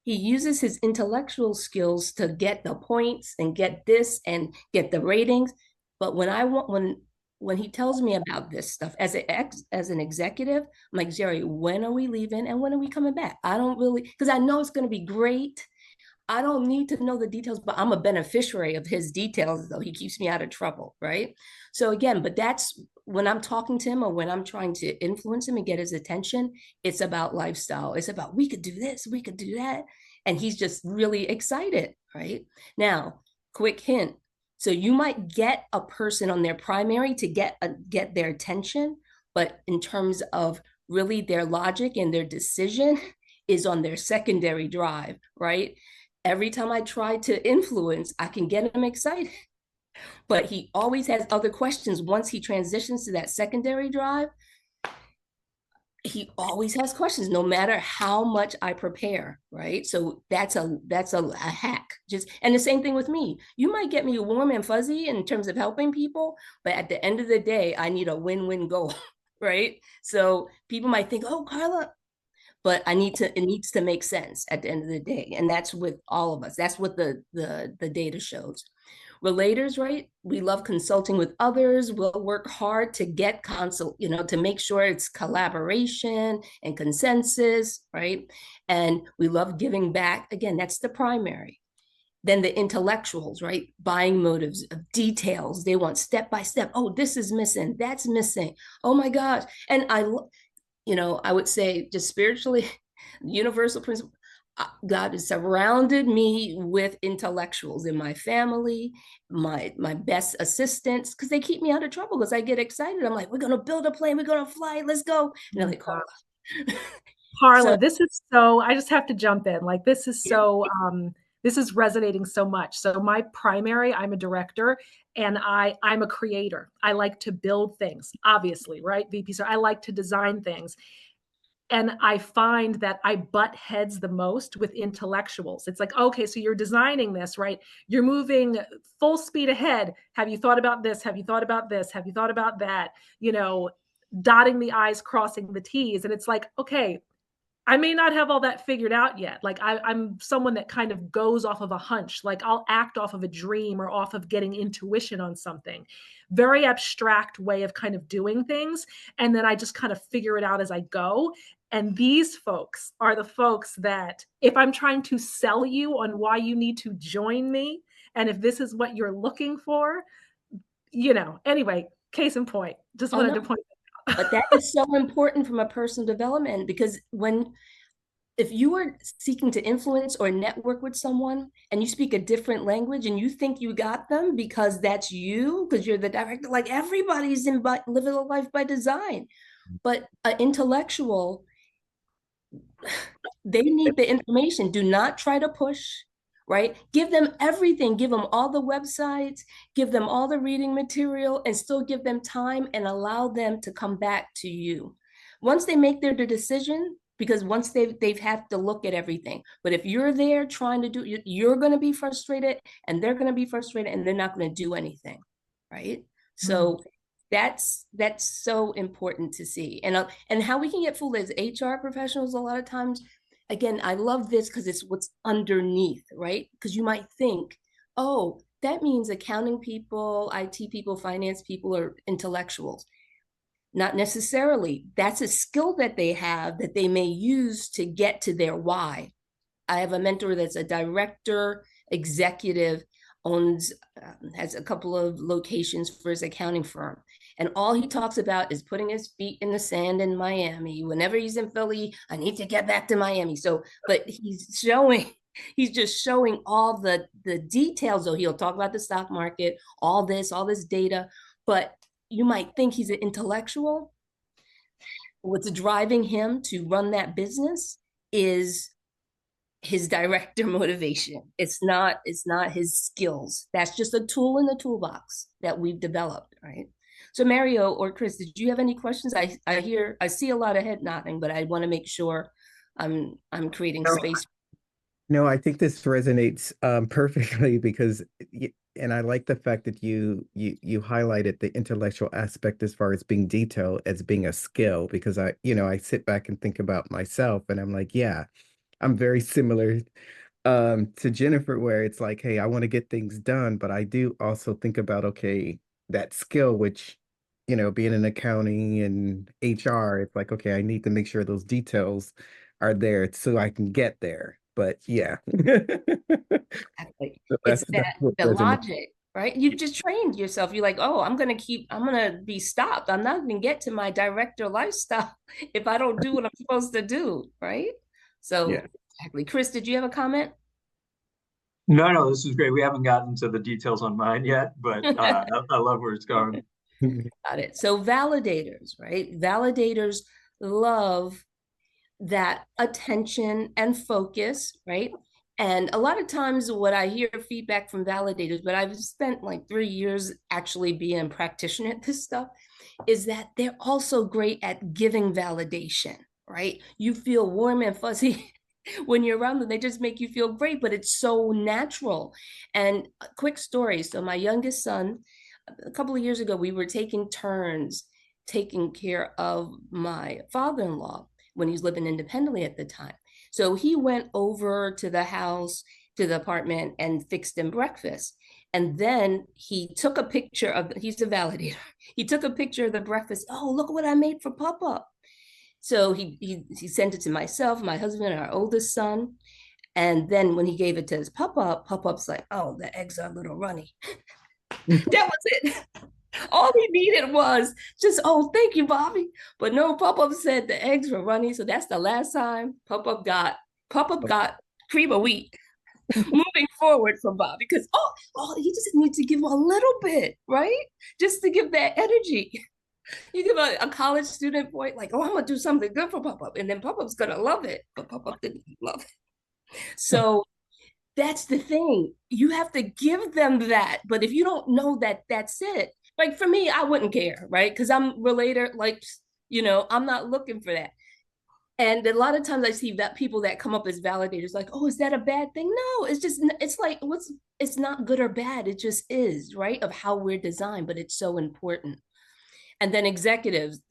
he uses his intellectual skills to get the points and get this and get the ratings. But when he tells me about this stuff as an executive, I'm like, Jerry, when are we leaving and when are we coming back? I don't really, because I know it's going to be great. I don't need to know the details, but I'm a beneficiary of his details, though. He keeps me out of trouble, right? So again, but that's when I'm talking to him or when I'm trying to influence him and get his attention, it's about lifestyle. It's about we could do this, we could do that. And he's just really excited, right? Now, quick hint. So you might get a person on their primary to get their attention, but in terms of really their logic and their decision is on their secondary drive, right? Every time I try to influence, I can get him excited. But he always has other questions. Once he transitions to that secondary drive, he always has questions, no matter how much I prepare, right? So that's a hack. Just and the same thing with me. You might get me warm and fuzzy in terms of helping people, but at the end of the day, I need a win-win goal, right? So people might think, oh, Karla, but it needs to make sense at the end of the day. And that's with all of us. That's what the data shows. Relators, right? We love consulting with others. We'll work hard to get to make sure it's collaboration and consensus, right? And we love giving back. Again, that's the primary. Then the intellectuals, right? Buying motives of details. They want step by step. Oh, this is missing. That's missing. Oh my gosh. And I would say just spiritually, universal principle, God has surrounded me with intellectuals in my family, my best assistants, because they keep me out of trouble because I get excited. I'm like, we're gonna build a plane, we're gonna fly, let's go. And they're like, Carla. So Karla, this is so, I just have to jump in. Like, this is yeah. so, this is resonating so much. So my primary, I'm a director and I'm a creator. I like to build things, obviously, right? VP, so I like to design things. And I find that I butt heads the most with intellectuals. It's like, okay, so you're designing this, right? You're moving full speed ahead. Have you thought about this? Have you thought about this? Have you thought about that? Dotting the I's, crossing the T's. And it's like, okay, I may not have all that figured out yet. Like I'm someone that kind of goes off of a hunch. Like I'll act off of a dream or off of getting intuition on something. Very abstract way of kind of doing things. And then I just kind of figure it out as I go. And these folks are the folks that if I'm trying to sell you on why you need to join me, and if this is what you're looking for, anyway, case in point, just Oh wanted to no, point that but out. that is so important from a personal development because if you are seeking to influence or network with someone and you speak a different language and you think you got them because that's you, because you're the director, like everybody's living a life by design. But an intellectual, they need the information. Do not try to push, right? Give them everything. Give them all the websites, give them all the reading material, and still give them time and allow them to come back to you. Once they make their decision, because once they've had to look at everything. But if you're there trying to do, you're going to be frustrated, and they're going to be frustrated, and they're not going to do anything, right? Mm. So that's so important to see, and how we can get fooled as HR professionals a lot of times. Again, I love this because it's what's underneath, right? Because you might think, oh, that means accounting people, IT people, finance people are intellectuals. Not necessarily. That's a skill that they have that they may use to get to their why. I have a mentor that's a director, executive, owns, has a couple of locations for his accounting firm. And all he talks about is putting his feet in the sand in Miami. Whenever he's in Philly, I need to get back to Miami. So, but he's just showing all the details. Though he'll talk about the stock market, all this data. But you might think he's an intellectual. What's driving him to run that business is his director motivation. It's not his skills. That's just a tool in the toolbox that we've developed, right? So Mario or Chris, did you have any questions? I see a lot of head nodding, but I want to make sure I'm creating No, space. no, I think this resonates perfectly because, and I like the fact that you highlighted the intellectual aspect as far as being detailed as being a skill because I sit back and think about myself and I'm like, yeah. I'm very similar to Jennifer, where it's like, hey, I want to get things done, but I do also think about, okay, that skill, which, being in accounting and HR, it's like, okay, I need to make sure those details are there so I can get there. But yeah. Exactly. So It's that's that what the resonates. logic, right? You just trained yourself. You're like, oh, I'm gonna be stopped. I'm not gonna get to my director lifestyle if I don't do what I'm supposed to do, right? Yeah. So exactly. Chris, did you have a comment? No, no, this is great. We haven't gotten to the details on mine yet, but I love where it's going. Got it. So validators, right? Validators love that attention and focus, right? And a lot of times, what I hear feedback from validators, but I've spent like 3 years actually being a practitioner at this stuff, is that they're also great at giving validation, right? You feel warm and fuzzy when you're around them. They just make you feel great, but it's so natural. And a quick story. So, my youngest son, a couple of years ago, we were taking turns taking care of my father in law when he was living independently at the time. So he went over to the house, to the apartment, and fixed him breakfast. And then he took a picture of, he's a validator. He took a picture of the breakfast. Oh, look what I made for Papa. So he sent it to myself, my husband, and our oldest son. And then when he gave it to his Papa, Papa-up's like, oh, the eggs are a little runny. That was it. All he needed was just, oh, thank you, Bobby. But no, Pop-Up said the eggs were runny. So that's the last time Pop-Up got cream of wheat moving forward from Bobby. Because he just needs to give a little bit, right? Just to give that energy. You give a college student boy, like, oh, I'm gonna do something good for Pop-Up. And then Pop-Up's gonna love it. But Pop-Up didn't love it. So that's the thing. You have to give them that. But if you don't know that that's it, like for me, I wouldn't care, right? Because I'm related, like, I'm not looking for that. And a lot of times I see that people that come up as validators, like, oh, is that a bad thing? No, it's just, it's like, it's not good or bad. It just is, right? Of how we're designed, but it's so important. And then executives,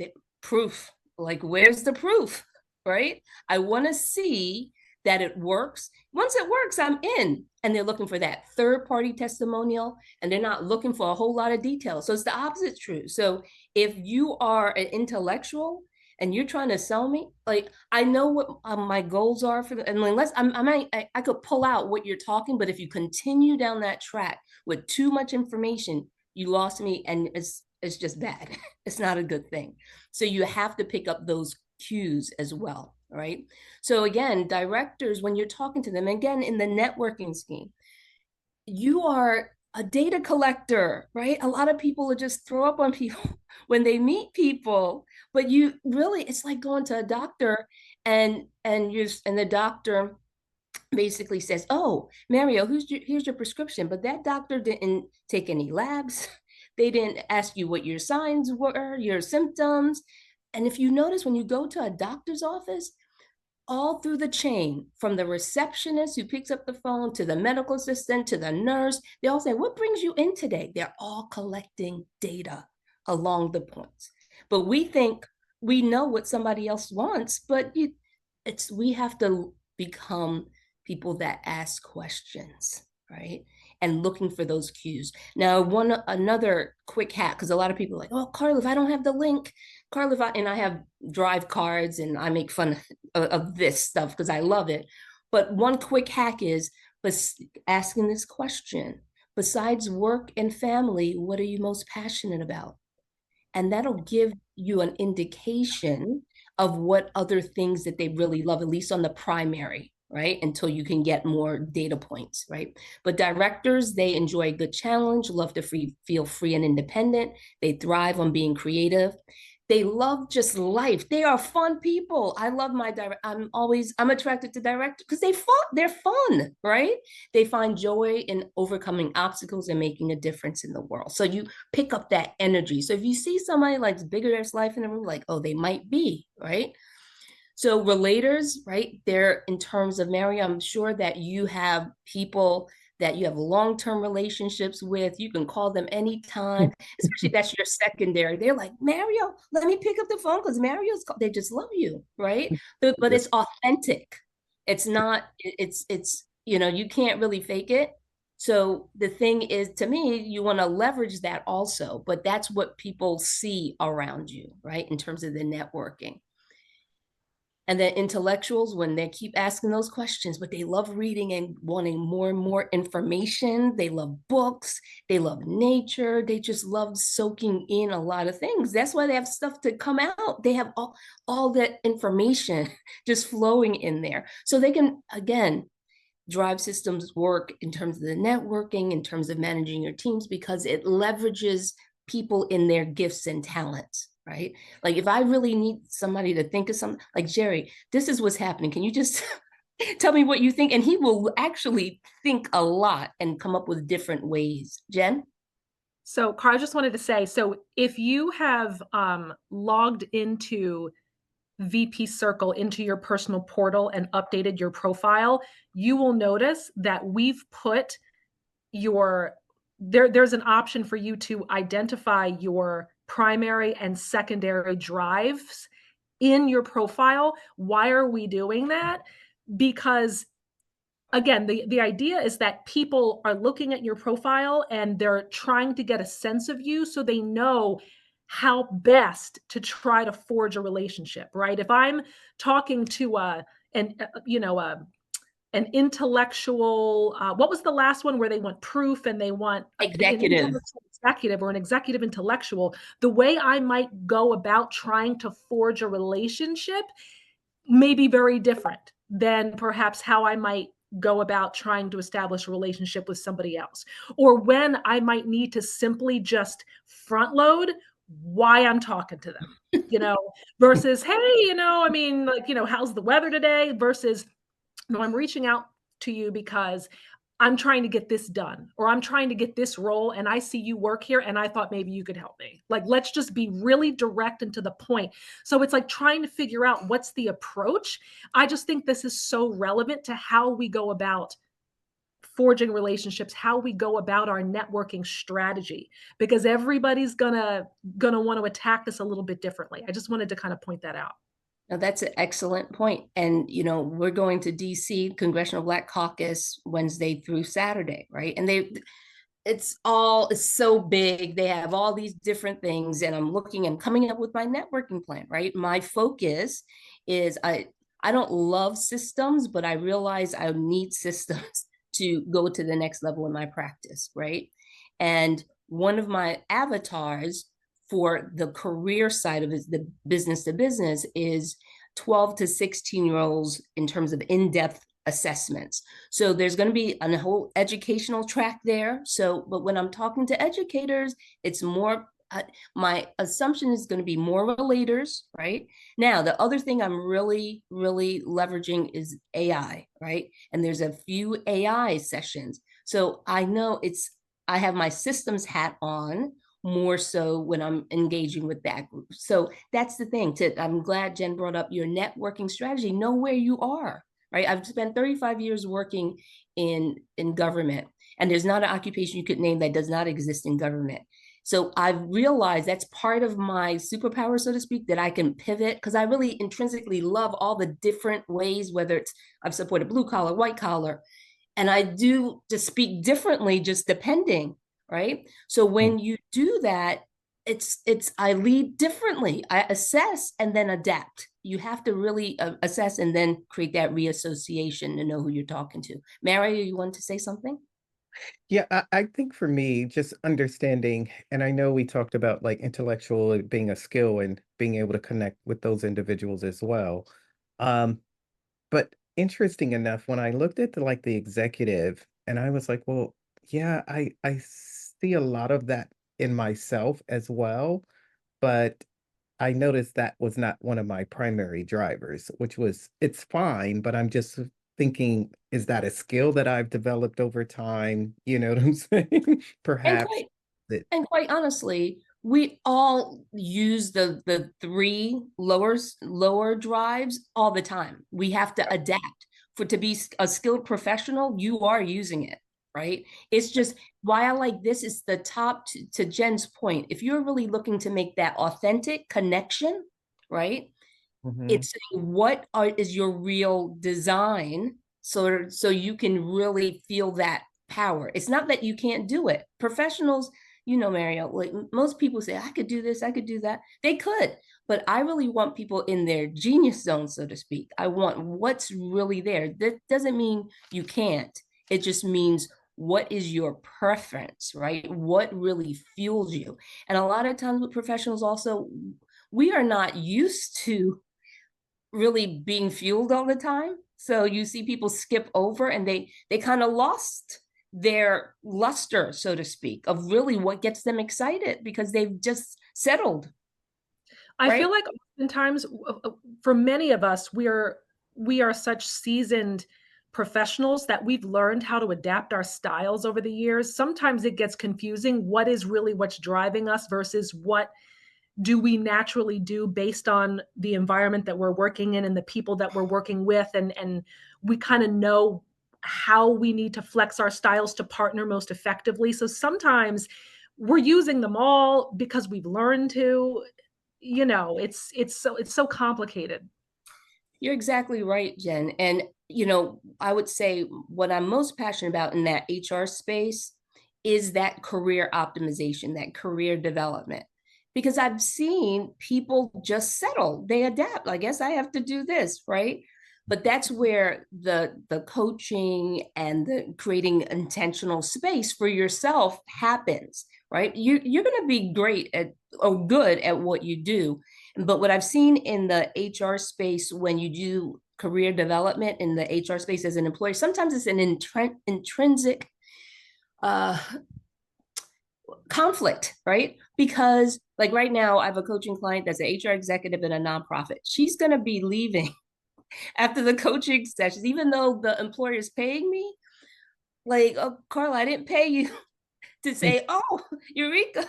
proof, like, where's the proof, right? I want to see that it works. Once it works, I'm in. And they're looking for that third party testimonial, and they're not looking for a whole lot of details. So it's the opposite true. So if you are an intellectual and you're trying to sell me, like, I know what my goals are for the, and unless I could pull out what you're talking, but if you continue down that track with too much information, you lost me, and it's just bad. It's not a good thing. So you have to pick up those cues as well, right? So again, directors, when you're talking to them, again, in the networking scheme, you are a data collector, right? A lot of people will just throw up on people when they meet people, but you really, it's like going to a doctor and the doctor basically says, oh, Mario, here's your prescription. But that doctor didn't take any labs. They didn't ask you what your signs were, your symptoms. And if you notice, when you go to a doctor's office, all through the chain, from the receptionist who picks up the phone to the medical assistant to the nurse, they all say, what brings you in today? They're all collecting data along the points. But we think we know what somebody else wants, but we have to become people that ask questions, right? And looking for those cues. Now, another quick hack, because a lot of people are like, oh, Karla, if I don't have the link, Karla, and I have drive cards and I make fun of this stuff because I love it. But one quick hack is asking this question: besides work and family, what are you most passionate about? And that'll give you an indication of what other things that they really love, at least on the primary, right? Until you can get more data points, right? But directors, they enjoy a good challenge, love to feel free and independent. They thrive on being creative. They love just life. They are fun people. I love my direct. I'm attracted to directors because they're fun, right? They find joy in overcoming obstacles and making a difference in the world. So you pick up that energy. So if you see somebody like bigger there's life in the room, like, oh, they might be, right? So relators, right? They're, in terms of Mario, I'm sure that you have people that you have long-term relationships with. You can call them anytime, especially if that's your secondary. They're like, Mario, let me pick up the phone because they just love you, right? But it's authentic. It's not, it's, you know, you can't really fake it. So the thing is, to me, you want to leverage that also, but that's what people see around you, right? In terms of the networking. And then intellectuals, when they keep asking those questions, but they love reading and wanting more and more information. They love books. They love nature. They just love soaking in a lot of things. That's why they have stuff to come out. They have all that information just flowing in there. So they can, again, drive systems work in terms of the networking, in terms of managing your teams, because it leverages people in their gifts and talents, right? Like if I really need somebody to think of something, like Jerry, this is what's happening. Can you just tell me what you think? And he will actually think a lot and come up with different ways. Jen? So, Carl, I just wanted to say, so if you have logged into VP Circle into your personal portal and updated your profile, you will notice that we've put there's an option for you to identify your primary and secondary drives in your profile. Why are we doing that? Because again, the idea is that people are looking at your profile and they're trying to get a sense of you so they know how best to try to forge a relationship, right? If I'm talking to an intellectual, what was the last one where they want proof and they want an Executive. intellectual executive or an executive intellectual, the way I might go about trying to forge a relationship may be very different than perhaps how I might go about trying to establish a relationship with somebody else, or when I might need to simply just front load why I'm talking to them, versus, hey, I mean, like, how's the weather today, versus, no, I'm reaching out to you because I'm trying to get this done, or I'm trying to get this role and I see you work here and I thought maybe you could help me. Like, let's just be really direct and to the point. So it's like trying to figure out what's the approach. I just think this is so relevant to how we go about forging relationships, how we go about our networking strategy, because everybody's gonna want to attack this a little bit differently. I just wanted to kind of point that out. Now that's an excellent point. And, we're going to DC, Congressional Black Caucus, Wednesday through Saturday, right? And it's so big. They have all these different things. And I'm looking and coming up with my networking plan, right? My focus is I don't love systems, but I realize I need systems to go to the next level in my practice, right? And one of my avatars for the career side of it, the business to business, is 12 to 16-year-olds in terms of in-depth assessments. So there's going to be a whole educational track there. So, but when I'm talking to educators, it's more, my assumption is going to be more relators, right? Now, the other thing I'm really, really leveraging is AI, right? And there's a few AI sessions. So I know I have my systems hat on more so when I'm engaging with that group. So that's the thing. I'm glad Jen brought up your networking strategy. Know where you are, right? I've spent 35 years working in government, and there's not an occupation you could name that does not exist in government. So I've realized that's part of my superpower, so to speak, that I can pivot, because I really intrinsically love all the different ways, whether it's I've supported blue collar, white collar, and I do just speak differently, just depending, right? So when you do that, I lead differently. I assess and then adapt. You have to really assess and then create that reassociation to know who you're talking to. Mary, you want to say something? Yeah, I think for me, just understanding, and I know we talked about like intellectual being a skill and being able to connect with those individuals as well. Um, but interesting enough, when I looked at the executive, and I was like, well, yeah, I see a lot of that in myself as well, but I noticed that was not one of my primary drivers, which was it's fine, but I'm just thinking, is that a skill that I've developed over time? You know what I'm saying? And Perhaps quite that. and quite honestly, we all use the three lower drives all the time. We have to adapt. To be a skilled professional, you are using it, right? It's just why I like this is the top, to Jen's point. If you're really looking to make that authentic connection, right? Mhm. It's saying is your real design, so you can really feel that power. It's not that you can't do it. Professionals, Mario, like most people say, I could do this, I could do that. They could, but I really want people in their genius zone, so to speak. I want what's really there. That doesn't mean you can't. It just means what is your preference, right? What really fuels you? And a lot of times with professionals also, we are not used to really being fueled all the time. So you see people skip over and they kind of lost their luster, so to speak, of really what gets them excited because they've just settled, I right? feel like oftentimes for many of us, we are such seasoned professionals that we've learned how to adapt our styles over the years. Sometimes it gets confusing. What is really what's driving us versus what do we naturally do based on the environment that we're working in and the people that we're working with, and we kind of know how we need to flex our styles to partner most effectively. So sometimes we're using them all because we've learned to, it's so complicated. You're exactly right, Jen. And, I would say what I'm most passionate about in that HR space is that career optimization, that career development. Because I've seen people just settle, they adapt. I guess I have to do this, right? But that's where the coaching and the creating intentional space for yourself happens, right? You're going to be great at or good at what you do, but what I've seen in the HR space when you do career development in the HR space as an employer, sometimes it's an intrinsic uh, conflict, right? Because like right now, I have a coaching client that's an HR executive in a nonprofit. She's going to be leaving after the coaching sessions, even though the employer is paying me. Like, oh, Karla, I didn't pay you to say, oh, Eureka,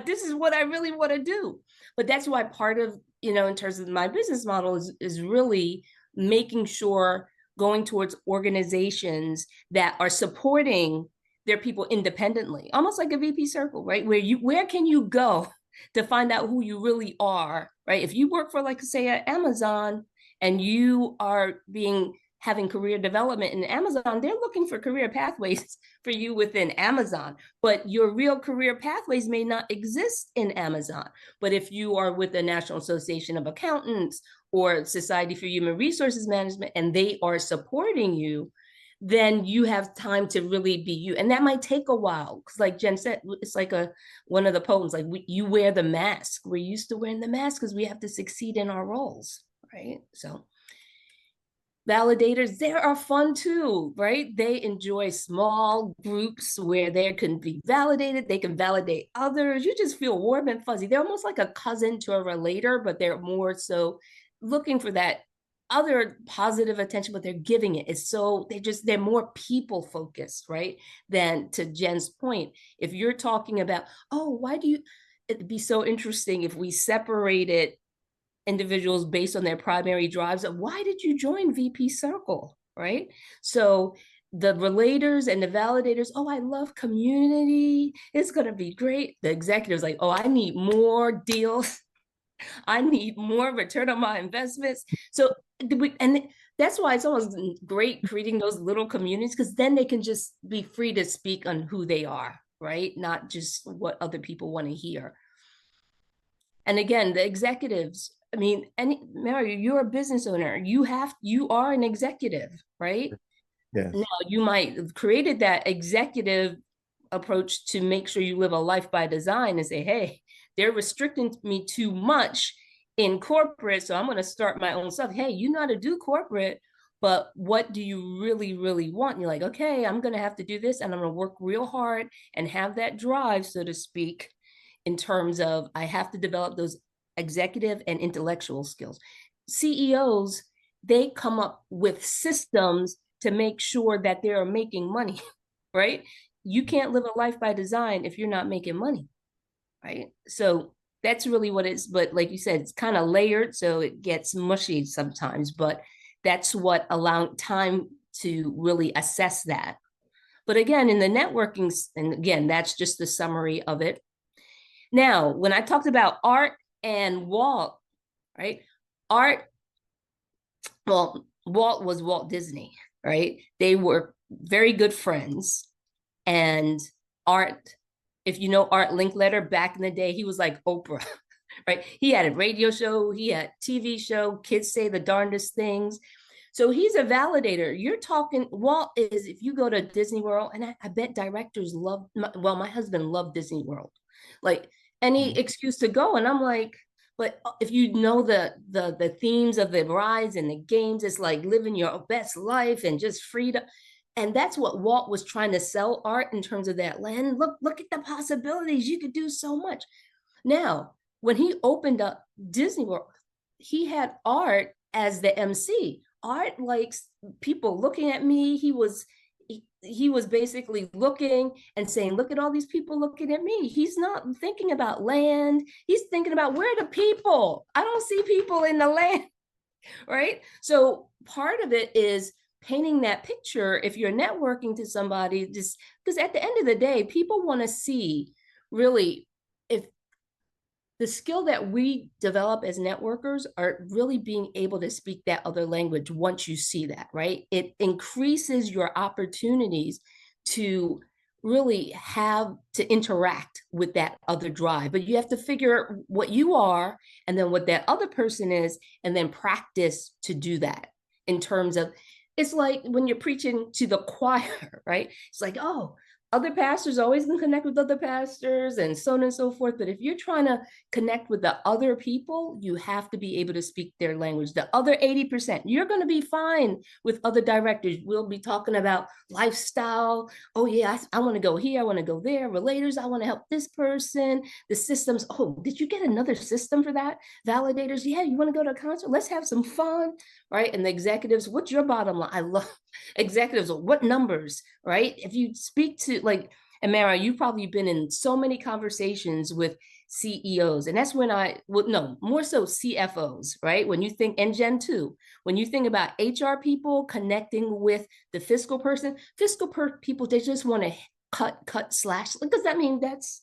this is what I really want to do. But that's why part of, in terms of my business model is really making sure going towards organizations that are supporting their people independently, almost like a VP circle, right? Where can you go to find out who you really are, right? If you work for, like, say, at Amazon and you are having career development in Amazon, they're looking for career pathways for you within Amazon, but your real career pathways may not exist in Amazon. But if you are with the National Association of Accountants or Society for Human Resources Management and they are supporting you, then you have time to really be you. And that might take a while. Because like Jen said, it's like one of the poems, like you wear the mask. We're used to wearing the mask because we have to succeed in our roles, right? So validators, they are fun too, right? They enjoy small groups where they can be validated, they can validate others. You just feel warm and fuzzy. They're almost like a cousin to a relator, but they're more so looking for that other positive attention, but they're giving it. It's so they're more people focused, right? Than to Jen's point. If you're talking about, oh, why do you, it'd be so interesting if we separated individuals based on their primary drives of why did you join VP Circle, right? So the relators and the validators, oh, I love community. It's going to be great. The executives like, oh, I need more deals. I need more return on my investments. So, and that's why it's always great creating those little communities because then they can just be free to speak on who they are, right? Not just what other people want to hear. And again, the executives, I mean, Mario, you're a business owner. You are an executive, right? Yes. Now you might have created that executive approach to make sure you live a life by design and say, hey, they're restricting me too much in corporate. So I'm going to start my own stuff. Hey, you know how to do corporate, but what do you really, really want? And you're like, okay, I'm going to have to do this and I'm going to work real hard and have that drive, so to speak, in terms of I have to develop those executive and intellectual skills. CEOs, they come up with systems to make sure that they're making money, right? You can't live a life by design if you're not making money, right? So that's really what it's, but like you said, it's kind of layered, so it gets mushy sometimes, but that's what allowing time to really assess that. But again, in the networking, and again, that's just the summary of it. Now, when I talked about Art and Walt, right? Art, well, Walt was Walt Disney, right? They were very good friends. And Art, if you know Art Linkletter, back in the day, he was like Oprah, right? He had a radio show, he had TV show, Kids Say the Darndest Things. So he's a validator. You're talking, Walt is, if you go to Disney World, and I bet directors love, well, my husband loved Disney World. Like any excuse to go. And I'm like, but if you know the themes of the rides and the games, it's like living your best life and just freedom. And that's what Walt was trying to sell Art in terms of that land. Look at the possibilities. You could do so much. Now, when he opened up Disney World, he had Art as the MC. Art likes people looking at me. He was basically looking and saying, look at all these people looking at me. He's not thinking about land. He's thinking about, where are the people? I don't see people in the land, right? So part of it is painting that picture. If you're networking to somebody, just because at the end of the day, people want to see really if the skill that we develop as networkers are really being able to speak that other language. Once you see that, right, it increases your opportunities to really have to interact with that other drive. But you have to figure what you are and then what that other person is, and then practice to do that. In terms of, it's like when you're preaching to the choir, right? It's like, oh, other pastors always can connect with other pastors and so on and so forth. But if you're trying to connect with the other people, you have to be able to speak their language. The other 80%, you're going to be fine with other directors. We'll be talking about lifestyle. Oh yeah, I want to go here. I want to go there. Relators, I want to help this person. The systems. Oh, did you get another system for that? Validators. Yeah, you want to go to a concert? Let's have some fun, right? And the executives, what's your bottom line? I love executives. What numbers, right? If you speak to like, and Mara, you've probably been in so many conversations with CEOs, and that's when well, no, more so CFOs, right? When you think, and Gen 2, when you think about HR people connecting with the fiscal person, people, they just want to cut, slash. Does that mean that's,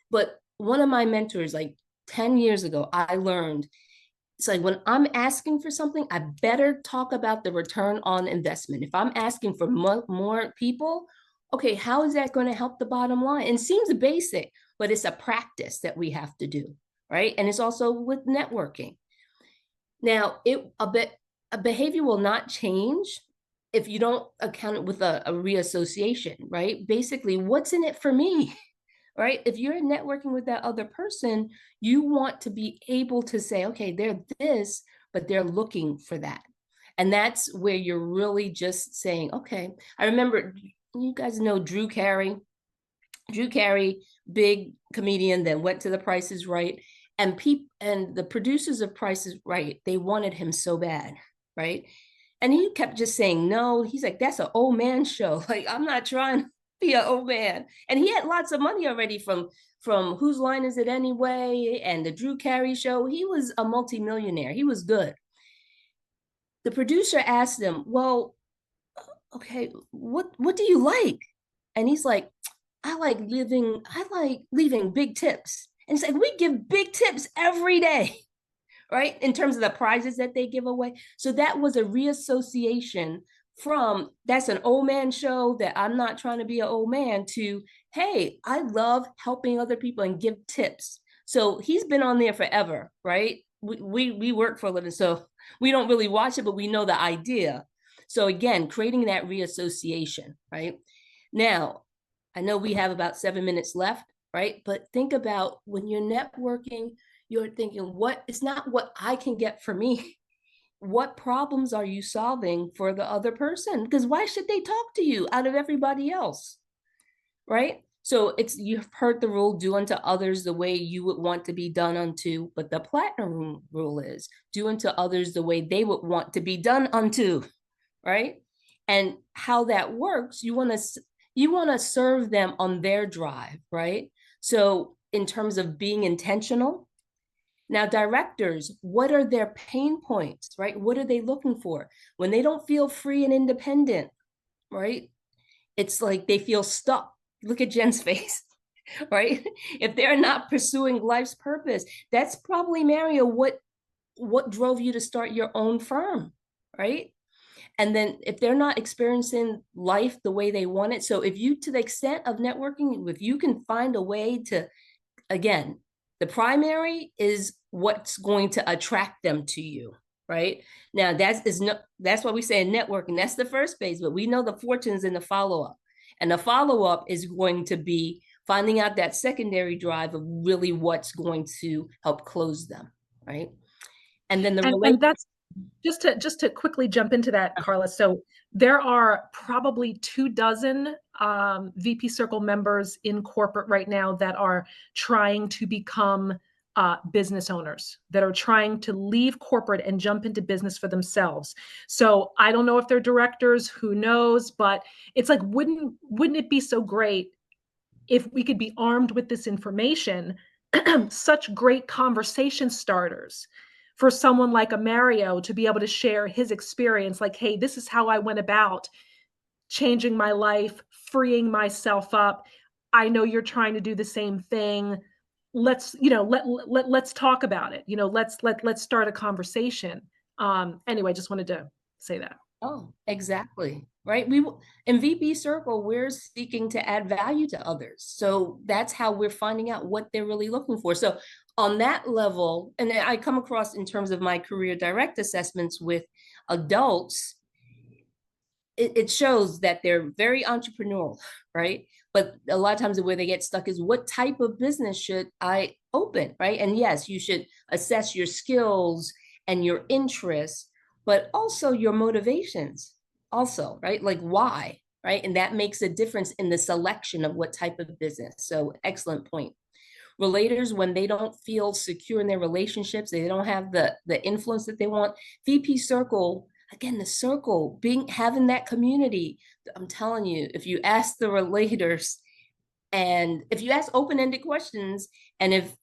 but one of my mentors, like 10 years ago, I learned it's like when I'm asking for something, I better talk about the return on investment. If I'm asking for more people, okay, how is that going to help the bottom line? And it seems basic, but it's a practice that we have to do, right? And it's also with networking. Now, a behavior will not change if you don't account it with a reassociation, right? Basically, what's in it for me? Right? If you're networking with that other person, you want to be able to say, okay, they're this, but they're looking for that. And that's where you're really just saying, okay, I remember, you guys know Drew Carey, big comedian that went to The Price is Right. And the producers of Price is Right, they wanted him so bad, right? And he kept just saying no. He's like, that's an old man show. Like, I'm not trying be an old man. And he had lots of money already from Whose Line Is It Anyway and the Drew Carey show. He was a multimillionaire. He was good. The producer asked him, well, okay, what do you like? And he's like, I like leaving big tips. And it's like, we give big tips every day, right? In terms of the prizes that they give away. So that was a reassociation from, that's an old man show that I'm not trying to be an old man, to, hey, I love helping other people and give tips. So he's been on there forever, right? We work for a living, so we don't really watch it, but we know the idea. So again, creating that reassociation, right? Now, I know we have about 7 minutes left, right? But think about when you're networking, you're thinking, it's not what I can get for me. What problems are you solving for the other person? Because why should they talk to you out of everybody else, right? So you've heard the rule, do unto others the way you would want to be done unto, but the platinum rule is do unto others the way they would want to be done unto, right? And how that works, you want to serve them on their drive, right? So in terms of being intentional. Now, directors, what are their pain points, right? What are they looking for? When they don't feel free and independent, right? It's like they feel stuck. Look at Jen's face, right? If they're not pursuing life's purpose, that's probably, Mario, what what drove you to start your own firm, right? And then if they're not experiencing life the way they want it, so if you, to the extent of networking, if you can find a way to, again, the primary is what's going to attract them to you, right? Now that's what we say in networking. That's the first phase, but we know the fortunes in the follow-up. And the follow-up is going to be finding out that secondary drive of really what's going to help close them, right? And then and that's just to quickly jump into that, Karla. So there are probably 24 VP Circle members in corporate right now that are trying to become business owners, that are trying to leave corporate and jump into business for themselves. So I don't know if they're directors, who knows, but it's like, wouldn't it be so great if we could be armed with this information, such great conversation starters for someone like a Mario to be able to share his experience, like, hey, this is how I went about changing my life, freeing myself up. I know you're trying to do the same thing. Let's, let's talk about it. Let's start a conversation. Anyway, just wanted to say that. Oh, exactly. Right. In VP Circle, we're seeking to add value to others. So that's how we're finding out what they're really looking for. So on that level, and I come across in terms of my career direct assessments with adults, it shows that they're very entrepreneurial, right? But a lot of times the way they get stuck is, what type of business should I open, right? And yes, you should assess your skills and your interests, but also your motivations also, right? Like why, right? And that makes a difference in the selection of what type of business. So excellent point. Relators, when they don't feel secure in their relationships, they don't have the influence that they want. VP Circle, again, the circle, having that community. I'm telling you, if you ask the relators, and if you ask open-ended questions, and if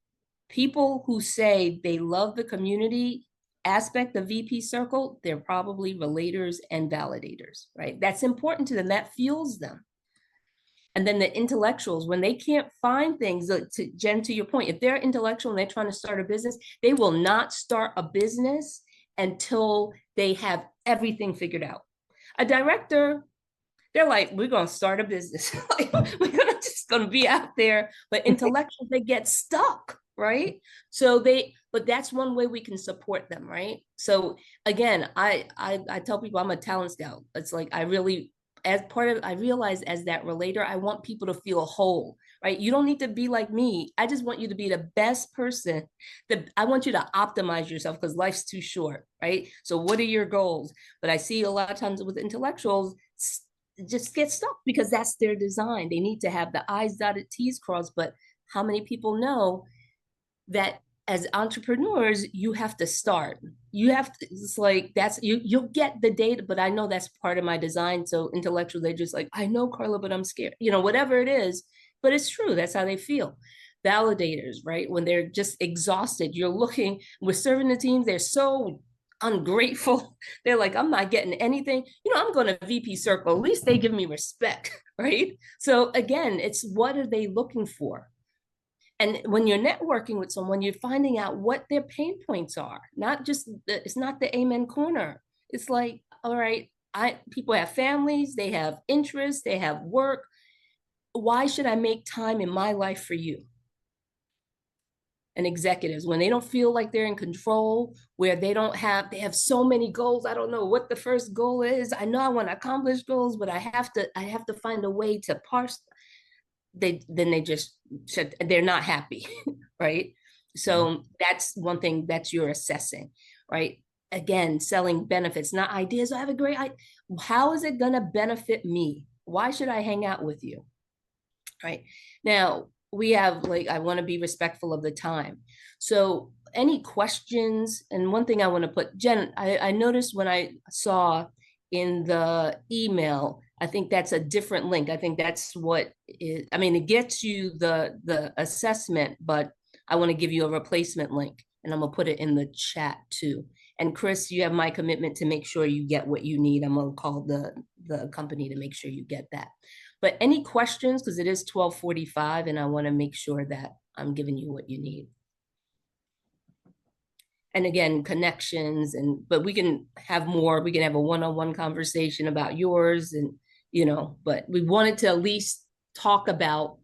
people who say they love the community aspect of VP Circle, they're probably relators and validators, right? That's important to them. That fuels them. And then the intellectuals, when they can't find things, Jen, to your point, if they're intellectual and they're trying to start a business, they will not start a business until they have everything figured out. A director, they're like, we're going to start a business. We're just going to be out there. But intellectuals, they get stuck, right? But that's one way we can support them, right? So again, I tell people I'm a talent scout. It's like, I realize as that relator, I want people to feel whole, right? You don't need to be like me. I just want you to be the best person. I want you to optimize yourself, because life's too short, right? So what are your goals? But I see a lot of times with intellectuals, just get stuck because that's their design. They need to have the I's dotted, T's crossed. But how many people know that as entrepreneurs, you have to start. You have to, it's like, you'll get the data, but I know that's part of my design. So intellectually, they're just like, I know, Karla, but I'm scared, whatever it is, but it's true. That's how they feel. Validators, right? When they're just exhausted, we're serving the teams. They're so ungrateful. They're like, I'm not getting anything. I'm going to VP Circle. At least they give me respect, right? So again, it's, what are they looking for? And when you're networking with someone, you're finding out what their pain points are. It's not the amen corner. It's like, all right, people have families, they have interests, they have work. Why should I make time in my life for you? And executives, when they don't feel like they're in control, where they have so many goals. I don't know what the first goal is. I know I want to accomplish goals, but I have to find a way to parse. They're not happy, right? So that's one thing that you're assessing, right? Again, selling benefits, not ideas. I have a great idea. How is it going to benefit me? Why should I hang out with you? Right now, we have, like, I want to be respectful of the time. So any questions? And one thing I want to put, Jen, I noticed when I saw in the email, I think that's a different link. I think that's it gets you the assessment, but I want to give you a replacement link, and I'm gonna put it in the chat too. And Chris, you have my commitment to make sure you get what you need. I'm gonna call the company to make sure you get that. But any questions, because it is 12:45 and I want to make sure that I'm giving you what you need. and again, connections, but we can have more, we can have a one-on-one conversation about yours, and but we wanted to at least talk about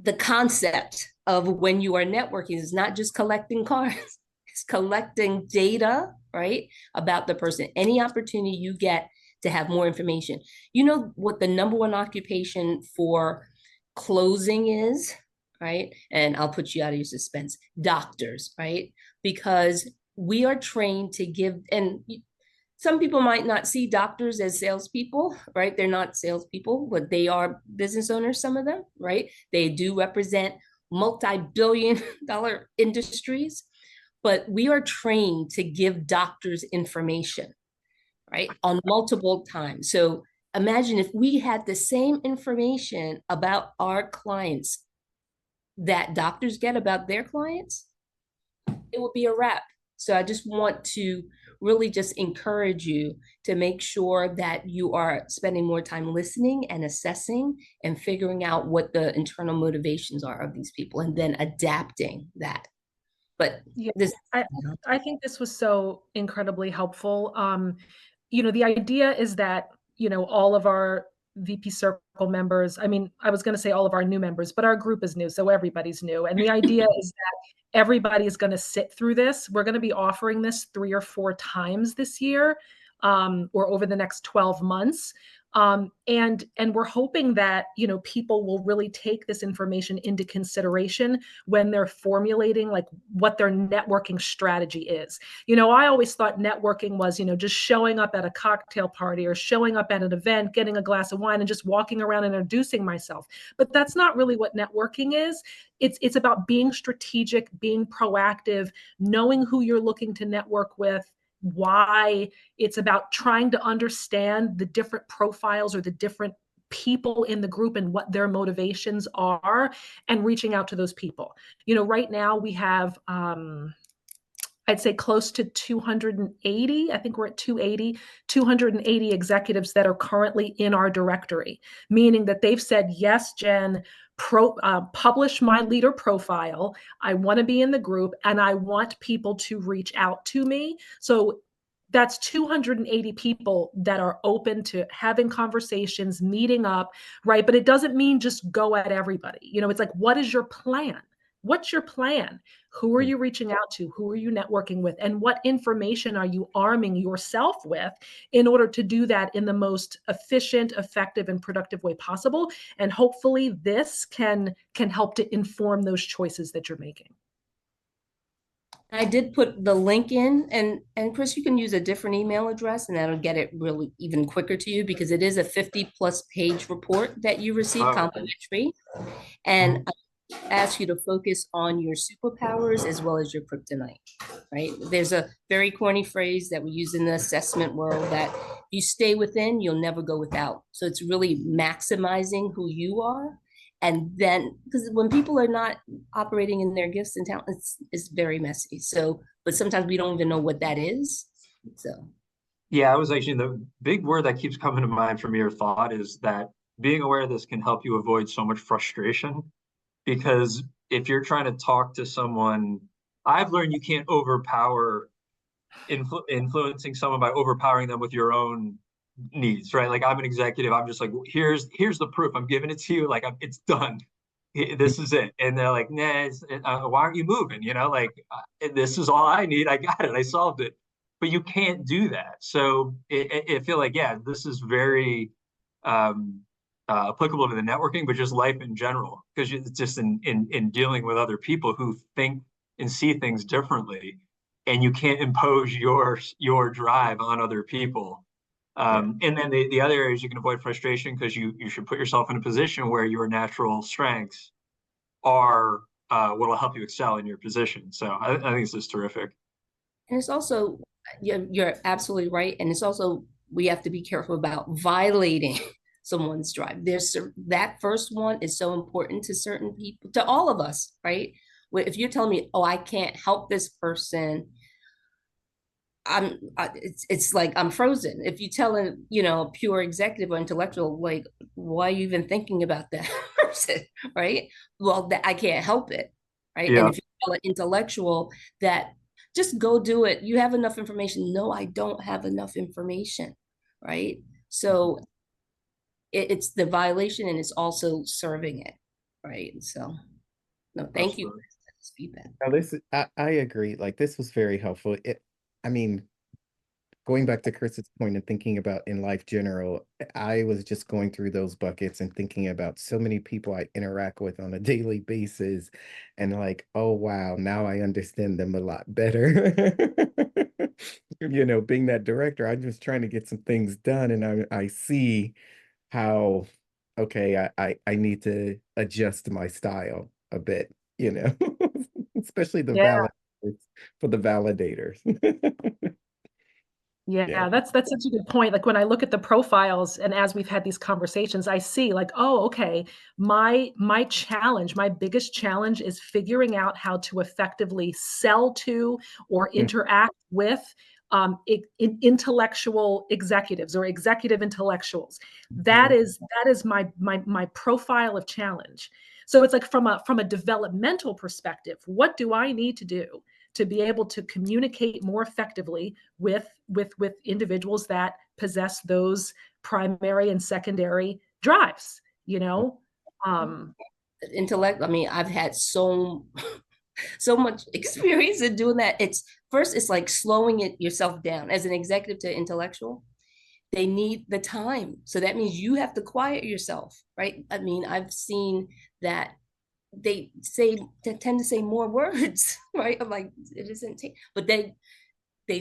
the concept of when you are networking is not just collecting cards, it's collecting data, right? About the person. Any opportunity you get to have more information. You know what the number one occupation for closing is, right? And I'll put you out of your suspense. Doctors, right? Because we are trained to give, and some people might not see doctors as salespeople, right? They're not salespeople, but they are business owners, some of them, right? They do represent multi-billion-dollar industries, but we are trained to give doctors information, right? On multiple times. So imagine if we had the same information about our clients that doctors get about their clients, it would be a wrap. So I just want to really just encourage you to make sure that you are spending more time listening and assessing and figuring out what the internal motivations are of these people, and then adapting that. But Yeah, this, I think this was so incredibly helpful. The idea is that, all of our VP Circle members, I mean, I was going to say all of our new members, but our group is new, so everybody's new. And the idea is that everybody is going to sit through this. We're going to be offering this 3 or 4 times this year, or over the next 12 months. And we're hoping that, people will really take this information into consideration when they're formulating like what their networking strategy is. I always thought networking was, just showing up at a cocktail party or showing up at an event, getting a glass of wine and just walking around and introducing myself. But that's not really what networking is. It's about being strategic, being proactive, knowing who you're looking to network with, why. It's about trying to understand the different profiles or the different people in the group and what their motivations are, and reaching out to those people. Right now we have, I'd say close to 280. I think we're at 280 executives that are currently in our directory, meaning that they've said, yes, Jen, publish my leader profile. I want to be in the group and I want people to reach out to me. So that's 280 people that are open to having conversations, meeting up, right? But it doesn't mean just go at everybody. It's like, what is your plan? What's your plan? Who are you reaching out to? Who are you networking with? And what information are you arming yourself with in order to do that in the most efficient, effective, and productive way possible? And hopefully this can help to inform those choices that you're making. I did put the link in, and Chris, you can use a different email address and that'll get it really even quicker to you, because it is a 50+ page report that you receive complimentary. And ask you to focus on your superpowers as well as your kryptonite, right? There's a very corny phrase that we use in the assessment world that you stay within, you'll never go without. So it's really maximizing who you are. And then, because when people are not operating in their gifts and talents, it's very messy. So, but sometimes we don't even know what that is. So. Yeah, I was actually, the big word that keeps coming to mind from your thought is that being aware of this can help you avoid so much frustration. Because if you're trying to talk to someone, I've learned you can't overpower influencing someone by overpowering them with your own needs, right? Like, I'm an executive, I'm just like, here's the proof, I'm giving it to you, like, it's done, this is it. And they're like, nah, why aren't you moving? This is all I need, I got it, I solved it. But you can't do that. So I feel like, yeah, this is very applicable to the networking, but just life in general, because it's just in dealing with other people who think and see things differently, and you can't impose your drive on other people. And then the other areas you can avoid frustration, because you should put yourself in a position where your natural strengths are what will help you excel in your position. So I think this is terrific. And it's also, you're absolutely right. And it's also, we have to be careful about violating someone's drive. That first one is so important to certain people, to all of us, right? If you're telling me, oh, I can't help this person, it's like I'm frozen. If you tell a pure executive or intellectual, like, why are you even thinking about that person, right? Well, I can't help it, right? Yeah. And if you tell an intellectual that just go do it. You have enough information. No, I don't have enough information, right? So it's the violation and it's also serving it, right? So no, thank you for Absolutely. this feedback. Now this is, I agree. Like this was very helpful. I mean, going back to Chris's point and thinking about in life general, I was just going through those buckets and thinking about so many people I interact with on a daily basis, and like, oh wow, now I understand them a lot better. You know, being that director, I'm just trying to get some things done, and I see how, okay, I need to adjust my style a bit, you know, especially the Yeah. validators for the validators. Yeah. Yeah, that's such a good point. Like when I look at the profiles and as we've had these conversations, I see like, oh, okay, my challenge, my biggest challenge is figuring out how to effectively sell to or Mm, interact with intellectual executives or executive intellectuals. That mhm, is my profile of challenge. So it's like from a developmental perspective, what do I need to do to be able to communicate more effectively with individuals that possess those primary and secondary drives, you know? Um, Intellect, I mean, I've had so much experience in doing that. It's first, it's like slowing it yourself down as an executive to intellectual. They need the time. So that means you have to quiet yourself, right? I mean, I've seen that they tend to say more words, right? I'm like, it isn't take, but they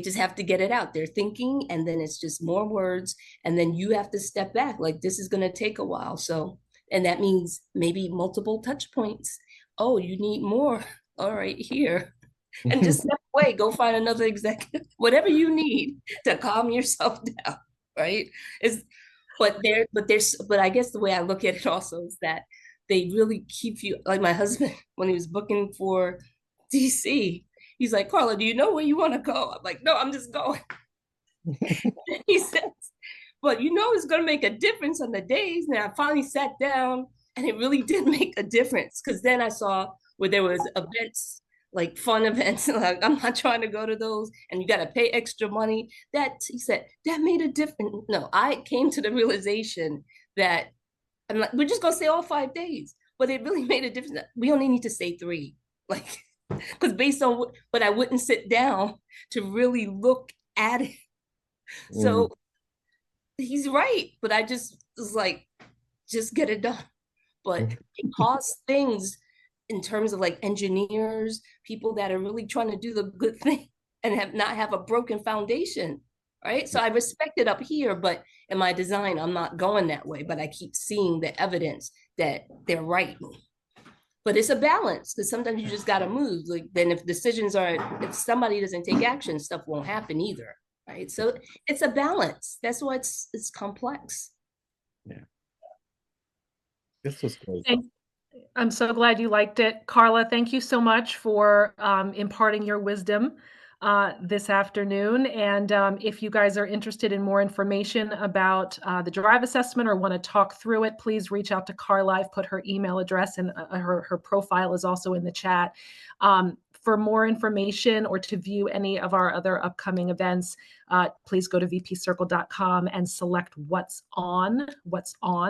just have to get it out. They're thinking, and then it's just more words, and then you have to step back. Like this is gonna take a while. So, and that means maybe multiple touch points. Oh, you need more. All right, here. And just step away, go find another executive, whatever you need to calm yourself down, right? Is but I guess the way I look at it also is that they really keep you like my husband when he was booking for DC. He's like, Karla, do you know where you want to go? I'm like, no, I'm just going. He says, but you know, it's going to make a difference on the days. And I finally sat down and it really did make a difference because then I saw where there was events like fun events. Like I'm not trying to go to those and you got to pay extra money. That he said that made a difference. No, I came to the realization that I'm like, we're just going to stay all 5 days, but it really made a difference. We only need to stay 3. Like, because based on what, but I wouldn't sit down to really look at it. mm, So he's right, but I just was like, just get it done. But mm. it costs things in terms of like engineers, people that are really trying to do the good thing and have not have a broken foundation, right? So I respect it up here, but in my design, I'm not going that way. But I keep seeing the evidence that they're right. But it's a balance because sometimes you just got to move. Like then, if somebody doesn't take action, stuff won't happen either, right? So it's a balance. That's why it's complex. Yeah, this was great. and I'm so glad you liked it. Karla, thank you so much for imparting your wisdom this afternoon. And if you guys are interested in more information about the drive assessment or want to talk through it, please reach out to Karla. I've put her email address and her profile is also in the chat. For more information or to view any of our other upcoming events, please go to vpcircle.com and select what's on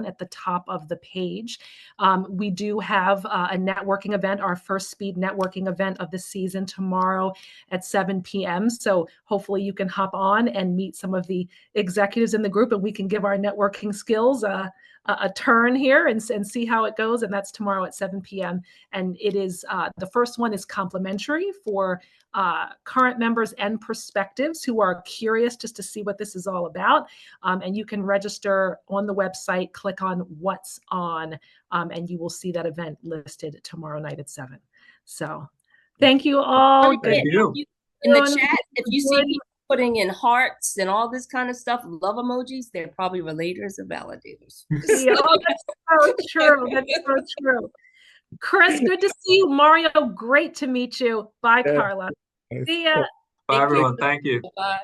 at the top of the page. We do have a networking event, our first speed networking event of the season tomorrow at 7 p.m. So hopefully you can hop on and meet some of the executives in the group and we can give our networking skills a turn here and see how it goes. And that's tomorrow at 7 p.m. And it is the first one is complimentary for current members and prospectives who are curious just to see what this is all about. And you can register on the website, click on what's on, and you will see that event listed tomorrow night at 7. So thank you all. Thank you. In the chat, if you see people putting in hearts and all this kind of stuff, love emojis, they're probably relators or validators. Yeah, oh, that's so true. That's so true. Chris, good to see you. Mario, great to meet you. Bye, Yeah, Karla. nice. See ya. Bye, everyone. Thank you. Bye.